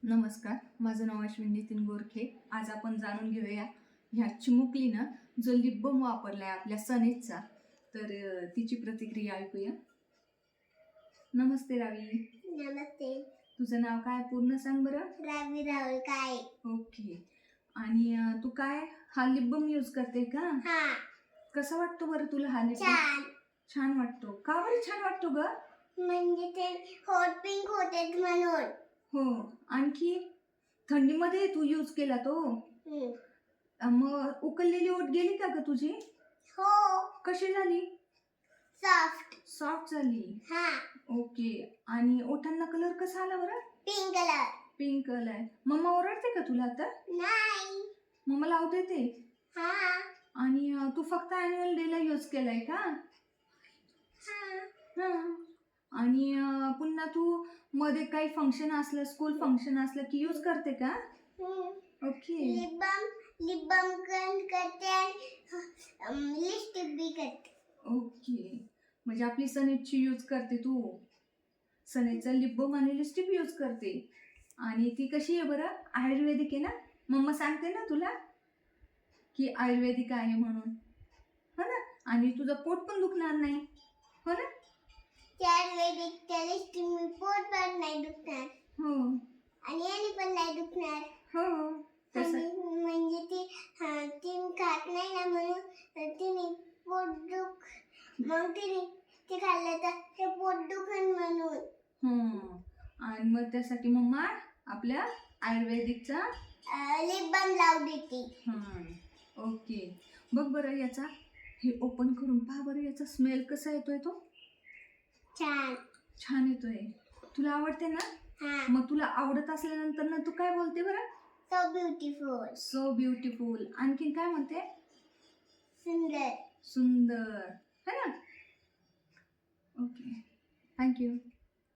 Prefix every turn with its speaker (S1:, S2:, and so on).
S1: नमस्कार, माझं नाव अश्विनी नितीन गोरखे. आज आपण जाणून घेऊया ह्या चिमुकलीनं जो लिप बाम वापरलाय आपल्या सनेजचा, तर तिची प्रतिक्रिया ऐकूया. नमस्ते रावी.
S2: नमस्ते.
S1: तुझं नाव काय पूर्ण सांग बरं.
S2: रावी राहुल काय.
S1: ओके. आणि तू काय हा लिप बाम यूज करते का?
S2: हा.
S1: कसा वाटतो बरं तुला हा लिप बाम?
S2: छान.
S1: छान वाटतो. का बरं छान वाटतो ग?
S2: म्हणजे ते हॉट पिंक होते म्हणून.
S1: हो. आणखी थंडीमध्ये तू यूज केला तो? मग उकळलेली ओठ गेली का ग तुझी?
S2: हो.
S1: कशी झाली?
S2: सॉफ्ट.
S1: सॉफ्ट झाली.
S2: हा.
S1: ओके. आणि ओठांना कलर कसा आला बरं?
S2: Pink colour.
S1: Pink colour. मम्मा ओरडते का तुला आता?
S2: नाही.
S1: मम्मा लावते ते.
S2: हा.
S1: आणि तू फक्त अॅन्युअल डेला यूज केलाय का?
S2: हा.
S1: हां. आणि पुन्हा तू मध्ये काही फंक्शन असलं, स्कूल फंक्शन असलं की यूज करते का? ओके.
S2: लिप बाम करते आणि लिपस्टिक बी करते.
S1: ओके. म्हणजे आपली सनेजची यूज करते तू. सनेजचा लिप बाम आणि लिपस्टिक यूज करते. आणि ती कशी आहे बरं? आयुर्वेदिक आहे ना? मम्मा सांगते ना तुला की आयुर्वेदिक आहे म्हणून, हो ना? आणि तुझं पोट पण दुखणार नाही, हो ना?
S2: आयुर्वेदिक त्या लिपस्टिक पोट पण नाही दुखणार.
S1: हो.
S2: आणि याने पण नाही दुखणार.
S1: हो.
S2: म्हणजे ती खात नाही ना, म्हणून तिने पोट दुख, मग तिने ते खाल्लं तर ते पोट दुखन म्हणून.
S1: आणि मग त्यासाठी मम्मा आपल्या आयुर्वेदिकचा
S2: लिप बाम लावू देते.
S1: ओके. बघ बरं याचा, हे ओपन करून पहा बरं, याचा स्मेल कसा येतोय तो?
S2: छान.
S1: छान येतोय. तुला आवडते ना?
S2: हा.
S1: मग तुला आवडत असल्यानंतर ना तू काय बोलते बरं?
S2: So beautiful.
S1: So beautiful. आणखीन काय म्हणते?
S2: सुंदर.
S1: सुंदर, है ना? ओके. थँक्यू.